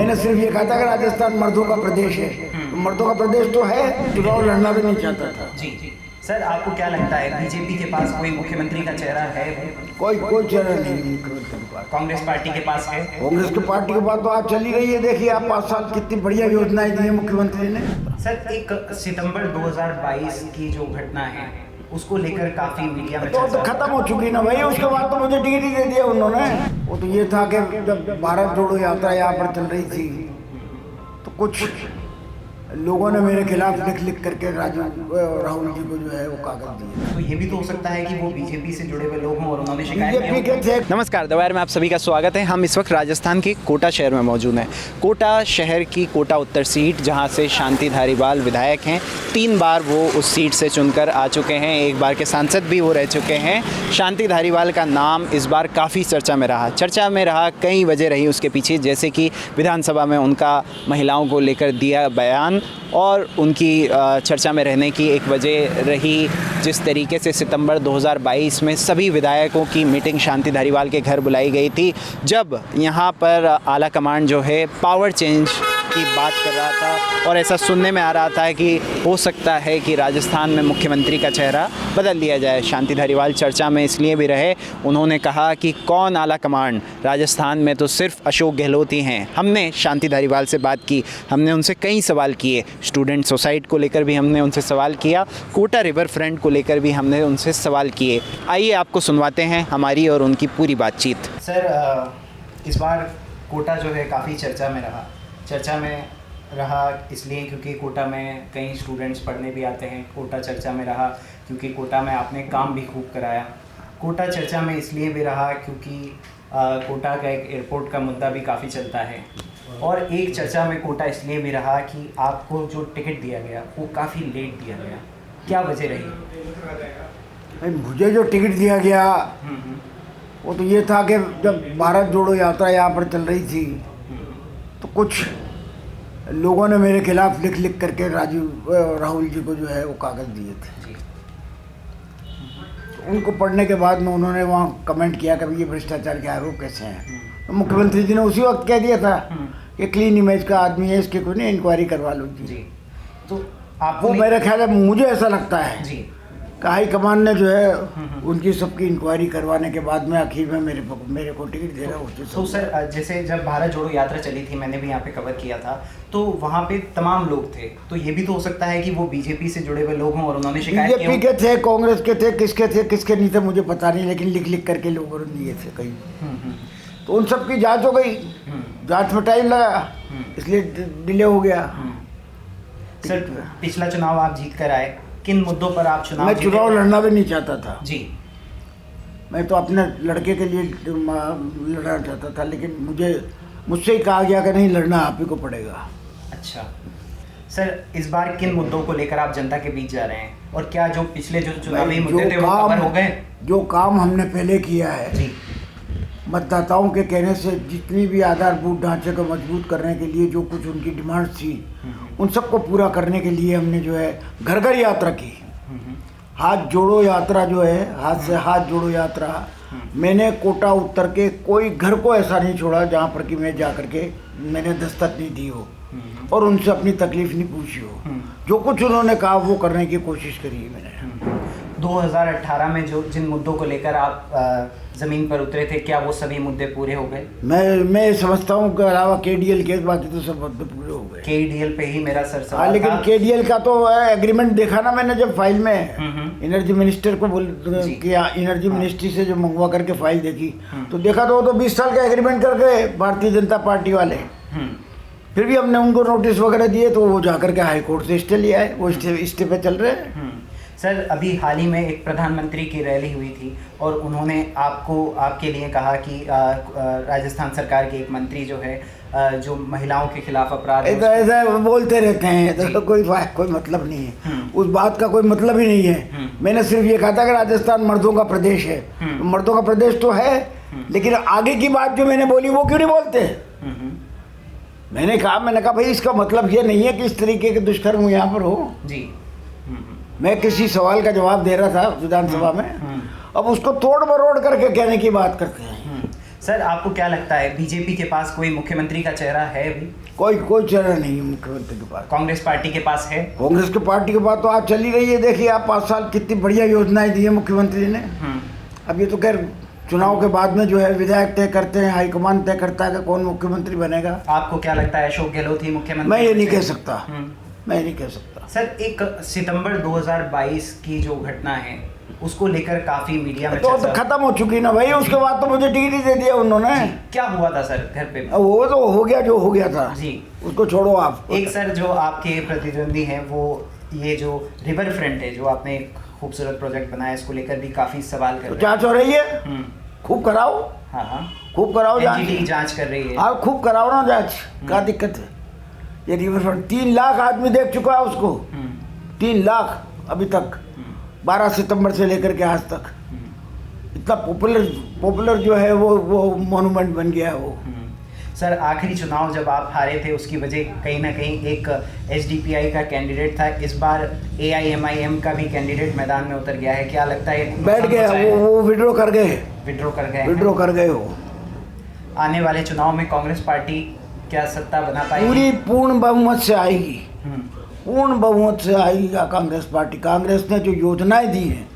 मैंने सिर्फ ये कहा था कि राजस्थान मर्दों का प्रदेश है, तो मर्दों का प्रदेश तो है, चुनाव लड़ना भी नहीं चाहता था। जी सर, आपको क्या लगता है बीजेपी के पास कोई मुख्यमंत्री का चेहरा है? कोई चेहरा नहीं मुख्यमंत्री के पास। कांग्रेस पार्टी के पास है? कांग्रेस की पार्टी के पास तो आज चली रही है, देखिए आप 5 साल कितनी बढ़िया योजनाएं दी है मुख्यमंत्री ने। सर 1 सितंबर 2022 की जो घटना है उसको लेकर काफी मीडिया में तो खत्म हो चुकी ना भाई, उसके बाद तो मुझे टिकट ही दे दिया उन्होंने। वो तो ये था कि जब भारत जोड़ो यात्रा यहाँ पर चल रही थी तो कुछ लोगों ने मेरे खिलाफ लिख करके राहुल जी को जो है वो कागज दिए। तो ये भी तो हो सकता है कि वो बीजेपी से जुड़े हुए लोग हों और उन्होंने शिकायत की। नमस्कार, द वायर में आप सभी का स्वागत है। हम इस वक्त राजस्थान के कोटा शहर में मौजूद हैं। कोटा शहर की कोटा उत्तर सीट, जहां से शांति धारीवाल विधायक हैं। 3 बार वो उस सीट से चुनकर आ चुके हैं, 1 बार के सांसद भी वो रह चुके हैं। शांति धारीवाल का नाम इस बार काफ़ी चर्चा में रहा। कई वजह रही उसके पीछे, जैसे कि विधानसभा में उनका महिलाओं को लेकर दिया बयान और उनकी चर्चा में रहने की एक वजह रही जिस तरीके से सितंबर 2022 में सभी विधायकों की मीटिंग शांति धारीवाल के घर बुलाई गई थी, जब यहाँ पर आला कमांड जो है पावर चेंज की बात कर रहा था और ऐसा सुनने में आ रहा था कि हो सकता है कि राजस्थान में मुख्यमंत्री का चेहरा बदल लिया जाए। शांति धारीवाल चर्चा में इसलिए भी रहे, उन्होंने कहा कि कौन आला कमांड, राजस्थान में तो सिर्फ अशोक गहलोत ही हैं। हमने शांति धारीवाल से बात की, हमने उनसे कई सवाल किए, स्टूडेंट सोसाइटी को लेकर भी हमने उनसे सवाल किया, कोटा रिवर फ्रंट को लेकर भी हमने उनसे सवाल किए। आइए आपको सुनवाते हैं हमारी और उनकी पूरी बातचीत। सर इस बार कोटा जो है काफ़ी चर्चा में रहा इसलिए क्योंकि कोटा में कई स्टूडेंट्स पढ़ने भी आते हैं। कोटा चर्चा में रहा क्योंकि कोटा में आपने काम भी खूब कराया। कोटा चर्चा में इसलिए भी रहा क्योंकि कोटा का एक एयरपोर्ट का मुद्दा भी काफ़ी चलता है। और एक चर्चा में कोटा इसलिए भी रहा कि आपको जो टिकट दिया गया वो काफ़ी लेट दिया गया। क्या वजह रही? मुझे जो टिकट दिया गया वो तो ये था कि जब भारत जोड़ो यात्रा यहाँ पर चल रही थी तो कुछ लोगों ने मेरे खिलाफ लिख करके राहुल जी को जो है वो कागज दिए थे। तो उनको पढ़ने के बाद में उन्होंने वहाँ कमेंट किया कि ये भ्रष्टाचार के आरोप कैसे हैं। तो मुख्यमंत्री जी ने उसी वक्त कह दिया था कि क्लीन इमेज का आदमी है, इसकी कोई नहीं इंक्वायरी करवा लो जी। तो आप वो मेरे ख्याल है, मुझे ऐसा लगता है जी हाई कमान ने जो है उनकी सबकी इंक्वायरी करवाने के बाद में आखिर में मेरे को टिकट दे रहा है। तो सर जैसे जब भारत जोड़ो यात्रा चली थी, मैंने भी यहाँ पे कवर किया था, तो वहाँ पे तमाम लोग थे। तो ये भी तो हो सकता है कि वो बीजेपी से जुड़े हुए लोग हों और उन्होंने शिकायत की। बीजेपी के थे, कांग्रेस के थे, किसके नहीं थे मुझे पता नहीं, लेकिन लिख करके लोगों ने दिए थे कहीं। तो उन सब की जाँच हो गई, जाँच में टाइम लगा, इसलिए डिले हो गया। सर पिछला चुनाव आप जीत कर आए, किन मुद्दों पर आप चुनाव? मैं चुनाव लड़ना भी नहीं चाहता था जी। मैं तो अपने लड़के के लिए लड़ना चाहता था, लेकिन मुझसे ही कहा गया कि नहीं, लड़ना आप ही को पड़ेगा। अच्छा सर, इस बार किन मुद्दों को लेकर आप जनता के बीच जा रहे हैं और क्या जो पिछले जो चुनावी मुद्दे थे वो कवर हो गए? जो काम हमने पहले किया है जी, मतदाताओं के कहने से जितनी भी आधारभूत ढांचे को मजबूत करने के लिए जो कुछ उनकी डिमांड थी उन सबको पूरा करने के लिए हमने जो है घर घर यात्रा की। हाथ जोड़ो यात्रा जो है, हाथ से हाथ जोड़ो यात्रा, मैंने कोटा उत्तर के कोई घर को ऐसा नहीं छोड़ा जहाँ पर कि मैं जा करके मैंने दस्तक नहीं दी हो और उनसे अपनी तकलीफ नहीं पूछी हो। जो कुछ उन्होंने कहा वो करने की कोशिश करी है मैंने। 2018 में जो जिन मुद्दों को लेकर आप जमीन पर उतरे थे, क्या वो सभी मुद्दे पूरे हो गए? मैं समझता हूँ के अलावा केडीएल के बाकी तो सब मुद्दे पूरे हो गए। केडीएल पे ही मेरा सर सवाल था। लेकिन केडीएल का तो एग्रीमेंट देखा ना मैंने, जब फाइल में एनर्जी मिनिस्टर को किया, एनर्जी मिनिस्ट्री से जो मंगवा करके फाइल देखी तो देखा तो वो तो 20 साल का एग्रीमेंट कर गए भारतीय जनता पार्टी वाले। फिर भी हमने उनको नोटिस वगैरह दिए तो वो जाकर के हाई कोर्ट से स्टे लिया है, वो स्टे पे चल रहे हैं। सर अभी हाल ही में एक प्रधानमंत्री की रैली हुई थी और उन्होंने आपके लिए कहा कि राजस्थान सरकार के एक मंत्री जो है जो महिलाओं के खिलाफ अपराध ऐसा बोलते रहते हैं, तो कोई मतलब नहीं है, उस बात का कोई मतलब ही नहीं है। मैंने सिर्फ ये कहा था कि राजस्थान मर्दों का प्रदेश है, तो मर्दों का प्रदेश तो है, लेकिन आगे की बात जो मैंने बोली वो क्यों नहीं बोलते? मैंने कहा भाई इसका मतलब ये नहीं है कि इस तरीके के दुष्कर्म यहाँ पर हो जी। मैं किसी सवाल का जवाब दे रहा था विधानसभा में, अब उसको तोड़ मरोड़ करके कहने की बात करते हैं। सर आपको क्या लगता है बीजेपी के पास कोई मुख्यमंत्री का चेहरा है अभी? कोई चेहरा नहीं है मुख्यमंत्री के पास। कांग्रेस पार्टी के पास है? कांग्रेस की पार्टी के पास तो आज चली रही है। देखिए आप 5 साल कितनी बढ़िया योजनाएं दी है मुख्यमंत्री ने। अब ये तो खैर चुनाव के बाद में जो है विधायक तय करते हैं, हाईकमान तय करता है कि कौन मुख्यमंत्री बनेगा। आपको क्या लगता है अशोक गहलोत ही मुख्यमंत्री? मैं ये नहीं कह सकता, मैं नहीं कह सकता। सर 1 सितंबर 2022 की जो घटना है उसको लेकर काफी मीडिया में तो खत्म हो चुकी ना भाई। उसके बाद तो मुझे डिग्री दे दिया उन्होंने। क्या हुआ था सर घर पे? वो तो हो गया जो हो गया था जी, उसको छोड़ो आप। एक सर जो आपके प्रतिद्वंदी हैं वो ये जो रिवर फ्रंट है जो आपने एक खूबसूरत प्रोजेक्ट बनाया इसको लेकर भी काफी सवाल कर रहे हैं। जांच हो रही है, खूब कराओ। हाँ खूब कराओ जांच कर रही है। आप खूब कराओ ना जांच, क्या दिक्कत है? ये रिवर फ्रंट 3 लाख आदमी देख चुका है उसको। 3 लाख अभी तक 12 सितंबर से लेकर के आज तक। इतना पॉपुलर जो है वो मॉन्यूमेंट बन गया है वो। सर आखिरी चुनाव जब आप हारे थे उसकी वजह कहीं ना कहीं एक एसडीपीआई का कैंडिडेट था। इस बार एआईएमआईएम का भी कैंडिडेट मैदान में उतर गया है। क्या लगता है? बैठ गया वो विड्रॉ कर गए हो। आने वाले चुनाव में कांग्रेस पार्टी क्या सत्ता बना पाएगी? पूर्ण बहुमत से आएगी। पूर्ण बहुमत से आएगी कांग्रेस पार्टी। कांग्रेस ने जो योजनाएं दी हैं,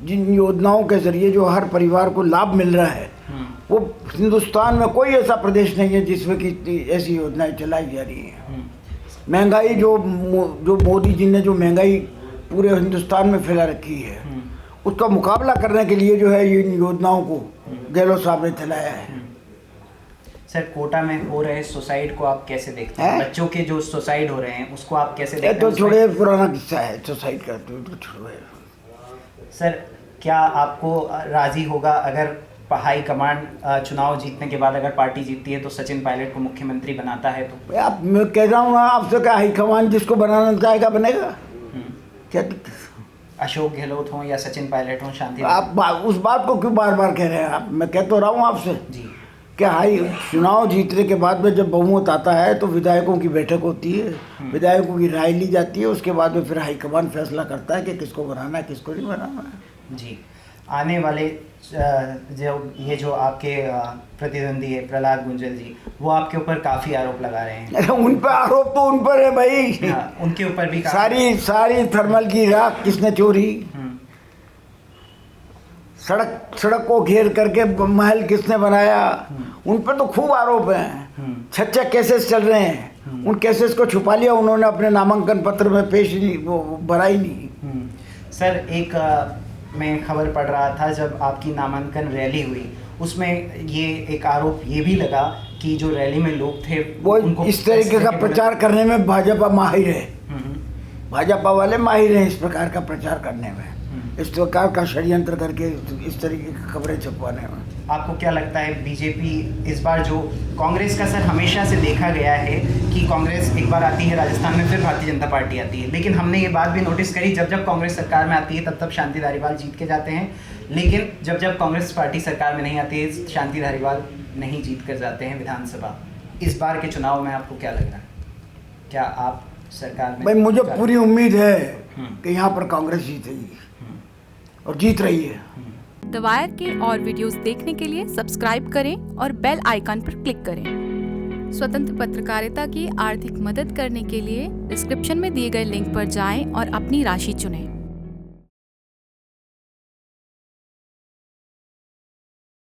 जिन योजनाओं के जरिए जो हर परिवार को लाभ मिल रहा है, वो हिंदुस्तान में कोई ऐसा प्रदेश नहीं है जिसमें कि ऐसी योजनाएं चलाई जा रही हैं। महंगाई जो मोदी जी ने जो महंगाई पूरे हिंदुस्तान में फैला रखी है, उसका मुकाबला करने के लिए जो है इन योजनाओं को गहलोत साहब ने चलाया है। सर कोटा में हो रहे सुसाइड को आप कैसे देखते हैं? बच्चों के जो सुसाइड हो रहे हैं उसको आप कैसे देखते हैं? तो छोड़े, पुराना किस्सा है सुसाइड का, तो छोड़ो। सर क्या आपको राजी होगा अगर हाई कमांड चुनाव जीतने के बाद अगर पार्टी जीतती है तो सचिन पायलट को मुख्यमंत्री बनाता है? तो आप, मैं कह रहा हूँ ना आपसे, क्या हाई कमांड जिसको बनाना चाहेगा बनेगा। क्या अशोक गहलोत हो या सचिन पायलट हो, शांति? आप उस बात को क्यों बार बार कह रहे हैं? आप, मैं कह तो रहा हूँ आपसे जी, क्या हाई चुनाव जीतने के बाद में जब बहुमत आता है तो विधायकों की बैठक होती है, विधायकों की राय ली जाती है, उसके बाद में फिर हाईकमान फैसला करता है कि किसको बनाना है किसको नहीं बनाना है। जी, आने वाले जो आपके प्रतिद्वंदी है प्रहलाद गुंजल जी, वो आपके ऊपर काफ़ी आरोप लगा रहे हैं। उन पर आरोप तो उन पर है भाई। उनके ऊपर भी सारी थर्मल की राख किसने चोरी, सड़क को घेर करके महल किसने बनाया, उन पर तो खूब आरोप हैं। 6 केसेस चल रहे हैं, उन केसेस को छुपा लिया उन्होंने, अपने नामांकन पत्र में पेश नहीं, वो भरा ही नहीं। सर एक मैं खबर पढ़ रहा था जब आपकी नामांकन रैली हुई उसमें ये एक आरोप ये भी लगा कि जो रैली में लोग थे वो इस तरीके का प्रचार करने में भाजपा माहिर है। भाजपा वाले माहिर हैं इस प्रकार का प्रचार करने में, इस प्रकार का षड्यंत्र करके इस तरीके की खबरें छपवाने में। आपको क्या लगता है बीजेपी इस बार जो कांग्रेस का सर हमेशा से देखा गया है कि कांग्रेस एक बार आती है राजस्थान में फिर भारतीय जनता पार्टी आती है, लेकिन हमने ये बात भी नोटिस करी जब कांग्रेस सरकार में आती है तब शांति धारीवाल जीत के जाते हैं, लेकिन जब कांग्रेस पार्टी सरकार में नहीं आती है शांति धारीवाल नहीं जीत कर जाते हैं विधानसभा। इस बार के चुनाव में आपको क्या लग रहा है? क्या आप सरकार में? भाई मुझे पूरी उम्मीद है कि यहाँ पर कांग्रेस जीतेगी और जीत रही है। द वायर के और वीडियोस देखने के लिए सब्सक्राइब करें और बेल आइकन पर क्लिक करें। स्वतंत्र पत्रकारिता की आर्थिक मदद करने के लिए डिस्क्रिप्शन में दिए गए लिंक पर जाएं और अपनी राशि चुनें।